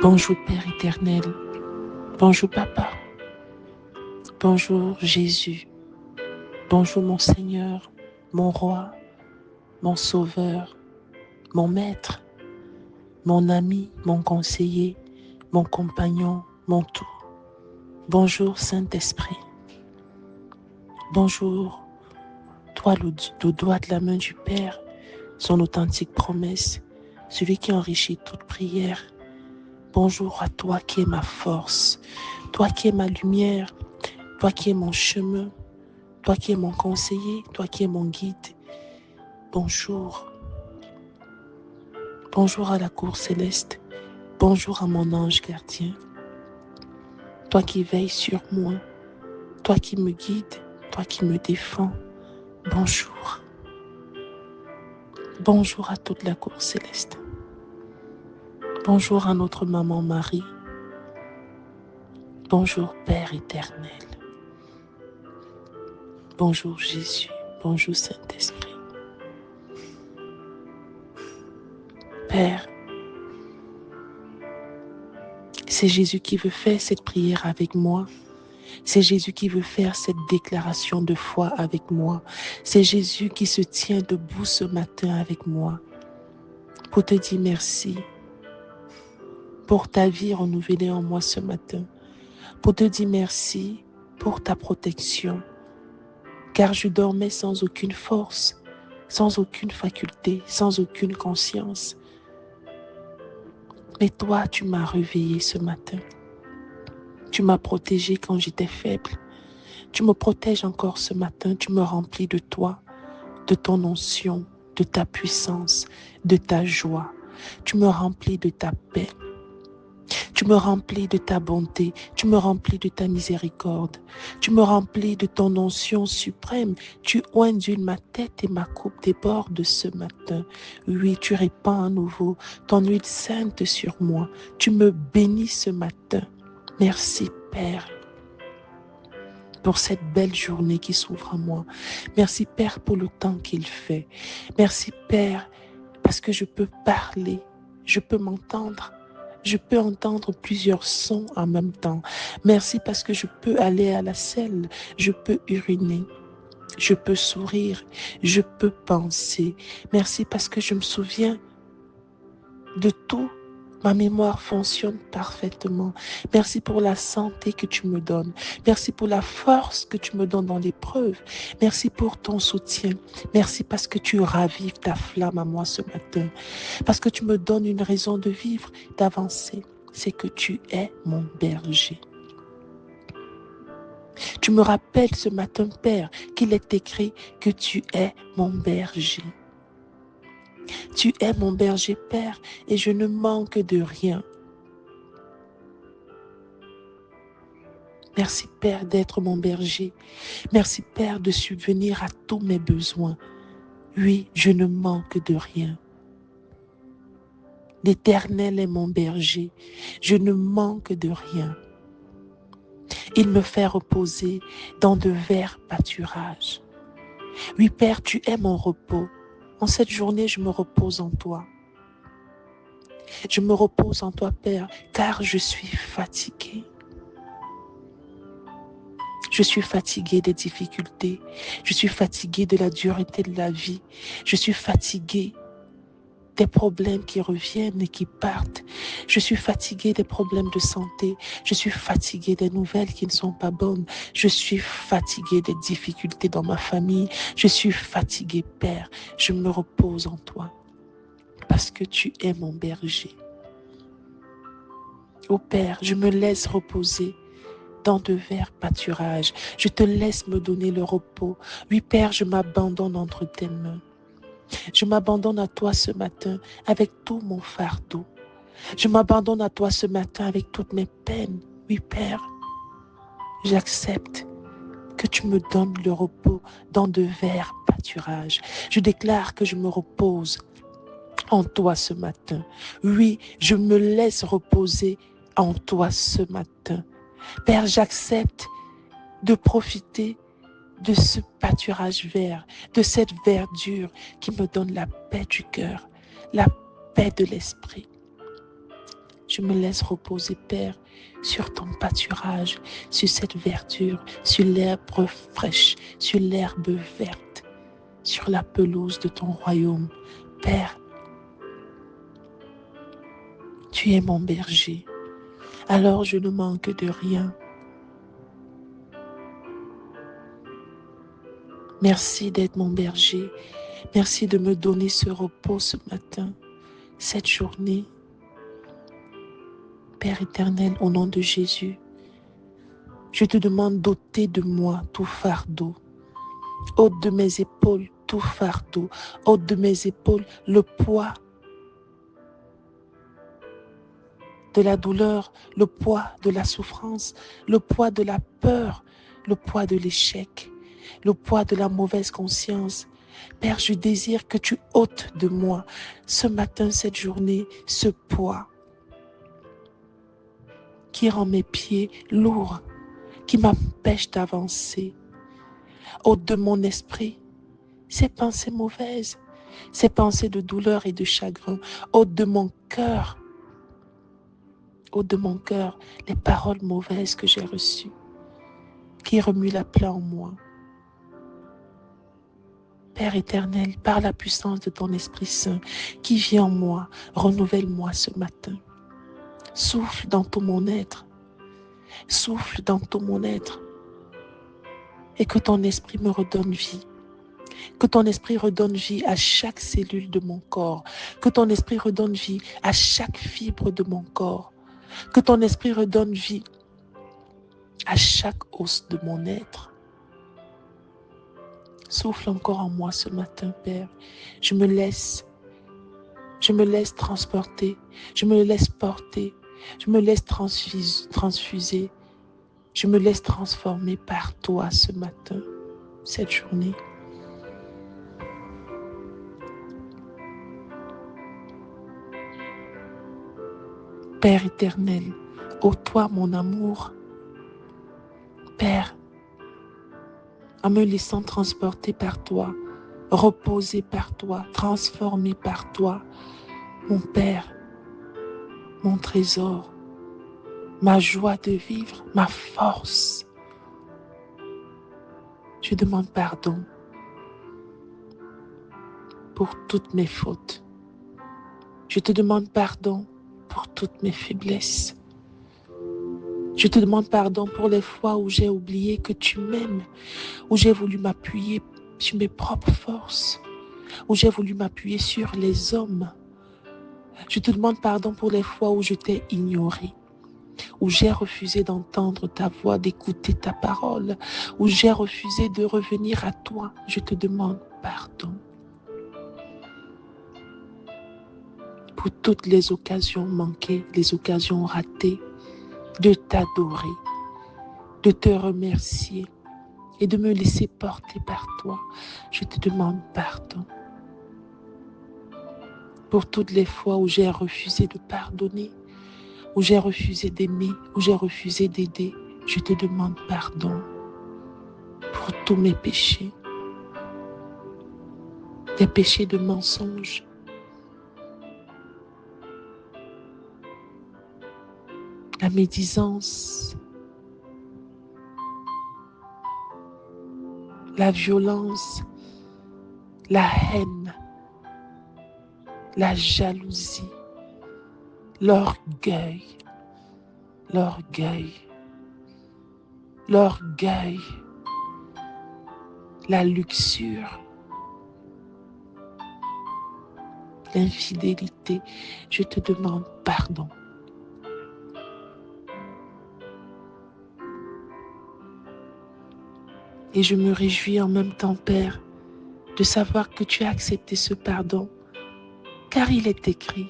Bonjour Père éternel, bonjour Papa, bonjour Jésus, bonjour mon Seigneur, mon Roi, mon Sauveur, mon Maître, mon ami, mon conseiller, mon compagnon, mon tout. Bonjour Saint-Esprit, bonjour toi le doigt de la main du Père, son authentique promesse, celui qui enrichit toute prière. Bonjour à toi qui es ma force, toi qui es ma lumière, toi qui es mon chemin, toi qui es mon conseiller, toi qui es mon guide. Bonjour. Bonjour à la cour céleste. Bonjour à mon ange gardien. Toi qui veilles sur moi, toi qui me guides, toi qui me défends. Bonjour. Bonjour à toute la cour céleste. Bonjour à notre maman Marie. Bonjour Père éternel. Bonjour Jésus. Bonjour Saint-Esprit. Père, c'est Jésus qui veut faire cette prière avec moi. C'est Jésus qui veut faire cette déclaration de foi avec moi. C'est Jésus qui se tient debout ce matin avec moi pour te dire merci pour ta vie renouvelée en moi ce matin. Pour te dire merci pour ta protection. Car je dormais sans aucune force, sans aucune faculté, sans aucune conscience. Mais toi, tu m'as réveillé ce matin. Tu m'as protégé quand j'étais faible. Tu me protèges encore ce matin. Tu me remplis de toi, de ton onction, de ta puissance, de ta joie. Tu me remplis de ta paix. Tu me remplis de ta bonté. Tu me remplis de ta miséricorde. Tu me remplis de ton onction suprême. Tu oins d'huile ma tête et ma coupe déborde ce matin. Oui, tu répands à nouveau ton huile sainte sur moi. Tu me bénis ce matin. Merci Père pour cette belle journée qui s'ouvre à moi. Merci Père pour le temps qu'il fait. Merci Père parce que je peux parler, je peux m'entendre. Je peux entendre plusieurs sons en même temps. Merci parce que je peux aller à la selle, je peux uriner, je peux sourire, je peux penser. Merci parce que je me souviens de tout. Ma mémoire fonctionne parfaitement. Merci pour la santé que tu me donnes. Merci pour la force que tu me donnes dans l'épreuve. Merci pour ton soutien. Merci parce que tu ravives ta flamme à moi ce matin. Parce que tu me donnes une raison de vivre, d'avancer. C'est que tu es mon berger. Tu me rappelles ce matin, Père, qu'il est écrit que tu es mon berger. Tu es mon berger, Père, et je ne manque de rien. Merci, Père, d'être mon berger. Merci, Père, de subvenir à tous mes besoins. Oui, je ne manque de rien. L'Éternel est mon berger. Je ne manque de rien. Il me fait reposer dans de verts pâturages. Oui, Père, tu es mon repos. En cette journée, je me repose en toi. Je me repose en toi, Père, car je suis fatigué. Je suis fatigué des difficultés. Je suis fatigué de la dureté de la vie. Je suis fatigué des problèmes qui reviennent et qui partent. Je suis fatigué des problèmes de santé. Je suis fatigué des nouvelles qui ne sont pas bonnes. Je suis fatigué des difficultés dans ma famille. Je suis fatigué, Père. Je me repose en toi parce que tu es mon berger. Ô Père, je me laisse reposer dans de verts pâturages. Je te laisse me donner le repos. Oui, Père, je m'abandonne entre tes mains. Je m'abandonne à toi ce matin avec tout mon fardeau. Je m'abandonne à toi ce matin avec toutes mes peines. Oui, Père, j'accepte que tu me donnes le repos dans de verts pâturages. Je déclare que je me repose en toi ce matin. Oui, je me laisse reposer en toi ce matin. Père, j'accepte de profiter de ce pâturage vert, de cette verdure qui me donne la paix du cœur, la paix de l'esprit. Je me laisse reposer, Père, sur ton pâturage, sur cette verdure, sur l'herbe fraîche, sur l'herbe verte, sur la pelouse de ton royaume. Père, tu es mon berger, alors je ne manque de rien. Merci d'être mon berger. Merci de me donner ce repos ce matin, cette journée. Père éternel, au nom de Jésus, je te demande d'ôter de moi tout fardeau. Ôte de mes épaules tout fardeau. Ôte de mes épaules le poids de la douleur, le poids de la souffrance, le poids de la peur, le poids de l'échec, le poids de la mauvaise conscience. Père, je désire que tu ôtes de moi ce matin, cette journée, ce poids qui rend mes pieds lourds, qui m'empêche d'avancer. Ôte de mon esprit ces pensées mauvaises, ces pensées de douleur et de chagrin. Ôte de mon cœur, les paroles mauvaises que j'ai reçues, qui remuent la plaie en moi. Père éternel, par la puissance de ton Esprit Saint qui vit en moi, renouvelle-moi ce matin. Souffle dans tout mon être, souffle dans tout mon être, et que ton esprit me redonne vie. Que ton esprit redonne vie à chaque cellule de mon corps. Que ton esprit redonne vie à chaque fibre de mon corps. Que ton esprit redonne vie à chaque os de mon être. Souffle encore en moi ce matin, Père. Je me laisse transporter. Je me laisse porter. Je me laisse transfuser. Je me laisse transformer par toi ce matin, cette journée. Père éternel, ô toi mon amour, Père, en me laissant transporter par toi, reposer par toi, transformer par toi, mon Père, mon trésor, ma joie de vivre, ma force. Je demande pardon pour toutes mes fautes. Je te demande pardon pour toutes mes faiblesses. Je te demande pardon pour les fois où j'ai oublié que tu m'aimes, où j'ai voulu m'appuyer sur mes propres forces, où j'ai voulu m'appuyer sur les hommes. Je te demande pardon pour les fois où je t'ai ignoré, où j'ai refusé d'entendre ta voix, d'écouter ta parole, où j'ai refusé de revenir à toi. Je te demande pardon pour toutes les occasions manquées, les occasions ratées, de t'adorer, de te remercier et de me laisser porter par toi. Je te demande pardon pour toutes les fois où j'ai refusé de pardonner, où j'ai refusé d'aimer, où j'ai refusé d'aider. Je te demande pardon pour tous mes péchés, des péchés de mensonge, la médisance, la violence, la haine, la jalousie, l'orgueil, la luxure, l'infidélité. Je te demande pardon. Et je me réjouis en même temps, Père, de savoir que tu as accepté ce pardon, car il est écrit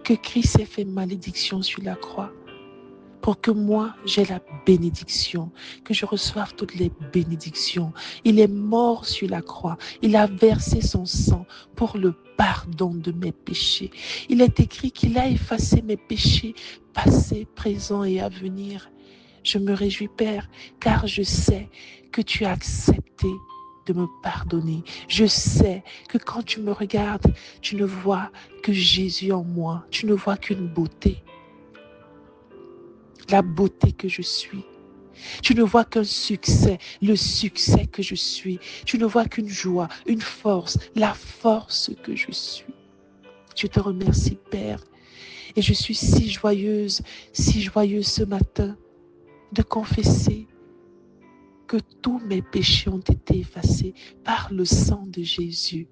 que Christ ait fait malédiction sur la croix pour que moi, j'ai la bénédiction, que je reçoive toutes les bénédictions. Il est mort sur la croix. Il a versé son sang pour le pardon de mes péchés. Il est écrit qu'il a effacé mes péchés passés, présents et à venir. Je me réjouis, Père, car je sais que tu as accepté de me pardonner. Je sais que quand tu me regardes, tu ne vois que Jésus en moi. Tu ne vois qu'une beauté. La beauté que je suis. Tu ne vois qu'un succès, le succès que je suis. Tu ne vois qu'une joie, une force, la force que je suis. Je te remercie, Père. Et je suis si joyeuse ce matin de confesser que tous mes péchés ont été effacés par le sang de Jésus.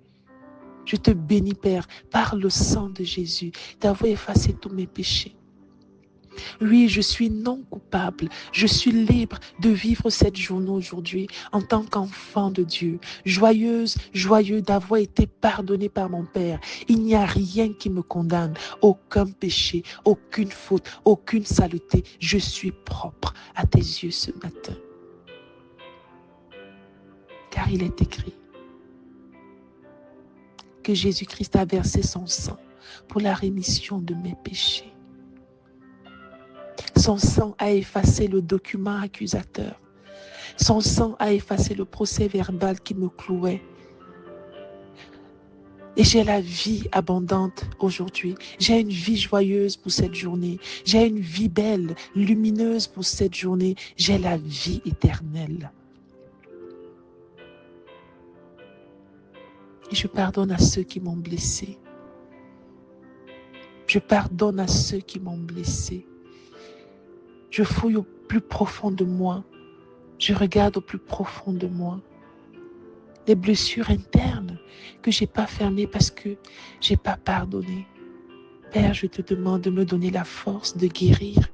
Je te bénis, Père, par le sang de Jésus, d'avoir effacé tous mes péchés. Oui, je suis non coupable. Je suis libre de vivre cette journée aujourd'hui en tant qu'enfant de Dieu. Joyeuse, joyeux d'avoir été pardonné par mon Père. Il n'y a rien qui me condamne. Aucun péché, aucune faute, aucune saleté. Je suis propre à tes yeux ce matin. Car il est écrit que Jésus-Christ a versé son sang pour la rémission de mes péchés. Son sang a effacé le document accusateur. Son sang a effacé le procès verbal qui me clouait. Et j'ai la vie abondante aujourd'hui. J'ai une vie joyeuse pour cette journée. J'ai une vie belle, lumineuse pour cette journée. J'ai la vie éternelle. Et je pardonne à ceux qui m'ont blessé. Je pardonne à ceux qui m'ont blessé. Je fouille au plus profond de moi. Je regarde au plus profond de moi. Les blessures internes que je n'ai pas fermées parce que je n'ai pas pardonné. Père, je te demande de me donner la force de guérir.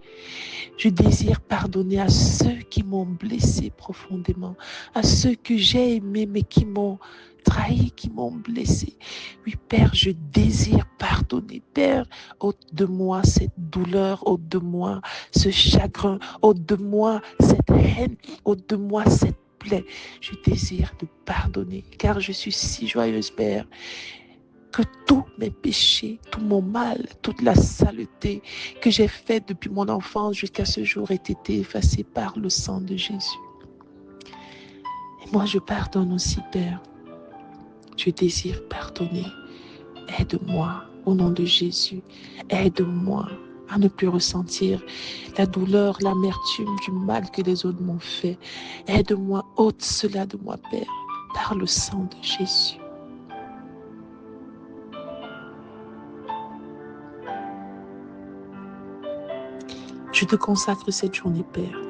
Je désire pardonner à ceux qui m'ont blessé profondément, à ceux que j'ai aimés mais qui m'ont trahi, qui m'ont blessé. Oui, Père, je désire pardonner. Père, ôte de moi cette douleur, ôte de moi ce chagrin, ôte de moi cette haine, ôte de moi cette plaie. Je désire de pardonner, car je suis si joyeuse, Père, que tous mes péchés, tout mon mal, toute la saleté que j'ai faite depuis mon enfance jusqu'à ce jour ait été effacée par le sang de Jésus. Et moi, je pardonne aussi, Père. Je désire pardonner. Aide-moi au nom de Jésus. Aide-moi à ne plus ressentir la douleur, l'amertume du mal que les autres m'ont fait. Aide-moi, ôte cela de moi, Père, par le sang de Jésus. Je te consacre cette journée, Père.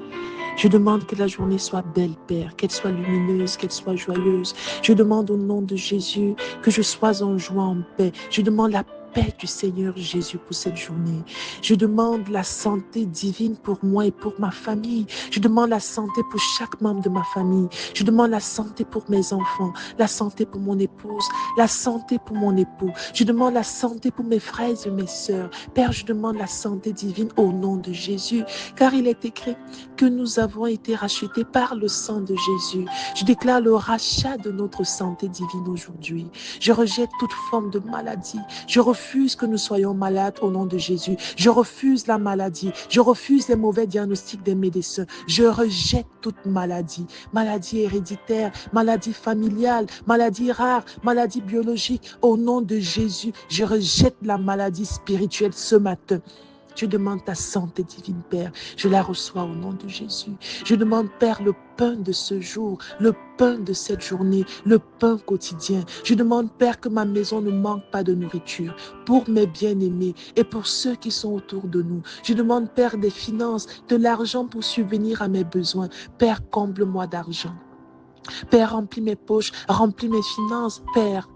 Je demande que la journée soit belle, Père, qu'elle soit lumineuse, qu'elle soit joyeuse. Je demande au nom de Jésus que je sois en joie, en paix. Je demande la paix du Seigneur Jésus pour cette journée. Je demande la santé divine pour moi et pour ma famille. Je demande la santé pour chaque membre de ma famille. Je demande la santé pour mes enfants, la santé pour mon épouse, la santé pour mon époux. Je demande la santé pour mes frères et mes sœurs. Père, je demande la santé divine au nom de Jésus, car il est écrit que nous avons été rachetés par le sang de Jésus. Je déclare le rachat de notre santé divine aujourd'hui. Je rejette toute forme de maladie. Je refuse que nous soyons malades au nom de Jésus. Je refuse la maladie. Je refuse les mauvais diagnostics des médecins. Je rejette toute maladie. Maladie héréditaire, maladie familiale, maladie rare, maladie biologique. Au nom de Jésus, je rejette la maladie spirituelle ce matin. Je demande ta santé divine, Père. Je la reçois au nom de Jésus. Je demande, Père, le pain de ce jour, le pain de cette journée, le pain quotidien. Je demande, Père, que ma maison ne manque pas de nourriture pour mes bien-aimés et pour ceux qui sont autour de nous. Je demande, Père, des finances, de l'argent pour subvenir à mes besoins. Père, comble-moi d'argent. Père, remplis mes poches, remplis mes finances, Père.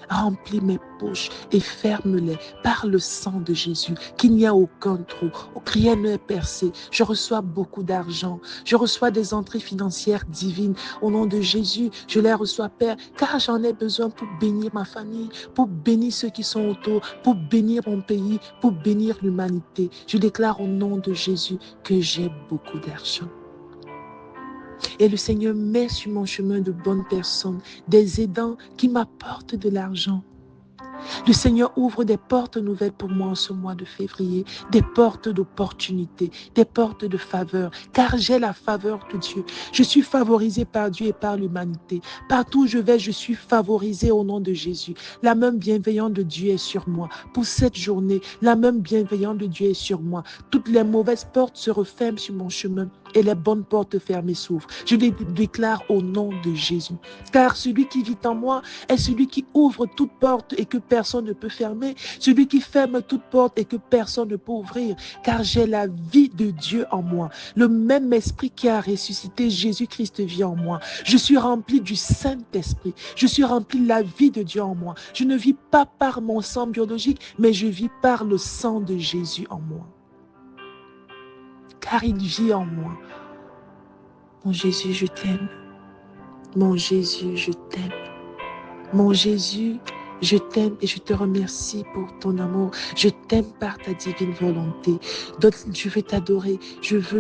Remplis mes poches et ferme-les par le sang de Jésus, qu'il n'y a aucun trou, rien ne est percé. Je reçois beaucoup d'argent, je reçois des entrées financières divines. Au nom de Jésus, je les reçois, Père, car j'en ai besoin pour bénir ma famille, pour bénir ceux qui sont autour, pour bénir mon pays, pour bénir l'humanité. Je déclare au nom de Jésus que j'ai beaucoup d'argent. Et le Seigneur met sur mon chemin de bonnes personnes, des aidants qui m'apportent de l'argent. Le Seigneur ouvre des portes nouvelles pour moi en ce mois de février, des portes d'opportunité, des portes de faveur, car j'ai la faveur de Dieu. Je suis favorisé par Dieu et par l'humanité. Partout où je vais, je suis favorisé au nom de Jésus. La main bienveillante de Dieu est sur moi. Pour cette journée, la main bienveillante de Dieu est sur moi. Toutes les mauvaises portes se referment sur mon chemin et les bonnes portes fermées s'ouvrent. Je les déclare au nom de Jésus. Car celui qui vit en moi est celui qui ouvre toute porte et que personne ne peut fermer. Celui qui ferme toute porte et que personne ne peut ouvrir. Car j'ai la vie de Dieu en moi. Le même esprit qui a ressuscité Jésus-Christ vit en moi. Je suis rempli du Saint-Esprit. Je suis rempli de la vie de Dieu en moi. Je ne vis pas par mon sang biologique, mais je vis par le sang de Jésus en moi. Car il vit en moi. Mon Jésus, je t'aime. Mon Jésus, je t'aime. Mon Jésus, je t'aime et je te remercie pour ton amour. Je t'aime par ta divine volonté. Donc, je veux t'adorer.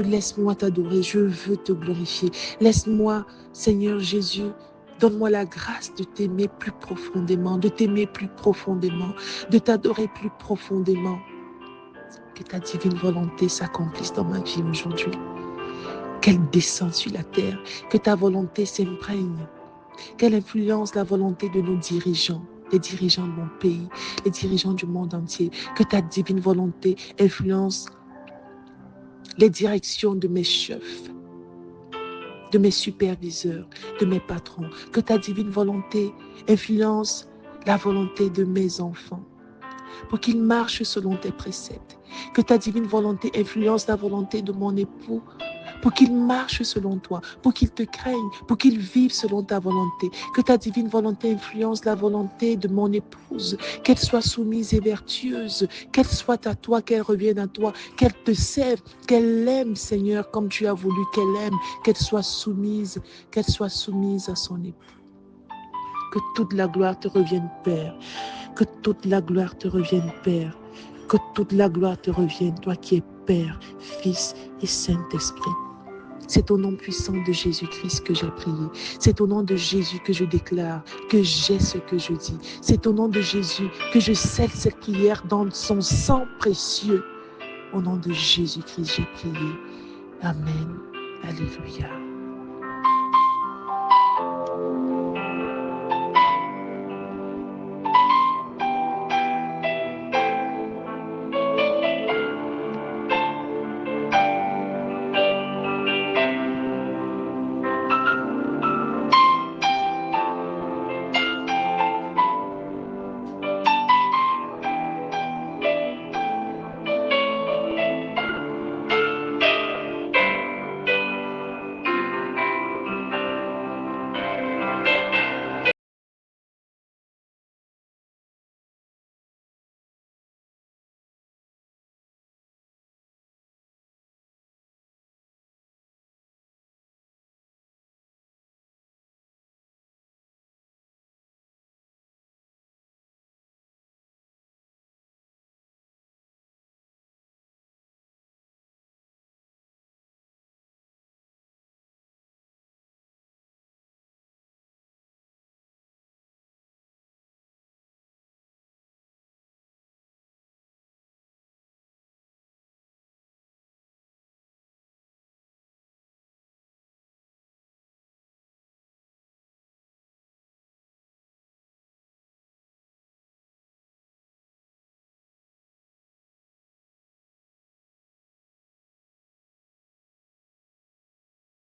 Laisse-moi t'adorer. Je veux te glorifier. Laisse-moi, Seigneur Jésus, donne-moi la grâce de t'aimer plus profondément, de t'aimer plus profondément, de t'adorer plus profondément. Que ta divine volonté s'accomplisse dans ma vie aujourd'hui. Qu'elle descende sur la terre. Que ta volonté s'imprègne. Qu'elle influence la volonté de nos dirigeants, les dirigeants de mon pays, les dirigeants du monde entier. Que ta divine volonté influence les directions de mes chefs, de mes superviseurs, de mes patrons. Que ta divine volonté influence la volonté de mes enfants, pour qu'ils marchent selon tes préceptes. Que ta divine volonté influence la volonté de mon époux, pour qu'il marche selon toi, pour qu'il te craigne, pour qu'il vive selon ta volonté. Que ta divine volonté influence la volonté de mon épouse, qu'elle soit soumise et vertueuse, qu'elle soit à toi, qu'elle revienne à toi, qu'elle te serve, qu'elle aime, Seigneur, comme tu as voulu qu'elle aime, qu'elle soit soumise à son époux. Que toute la gloire te revienne, Père. Que toute la gloire te revienne, Père. Que toute la gloire te revienne, toi qui es Père, Fils et Saint-Esprit. C'est au nom puissant de Jésus-Christ que j'ai prié. C'est au nom de Jésus que je déclare que j'ai ce que je dis. C'est au nom de Jésus que je scelle cette prière dans son sang précieux. Au nom de Jésus-Christ, j'ai prié. Amen. Alléluia.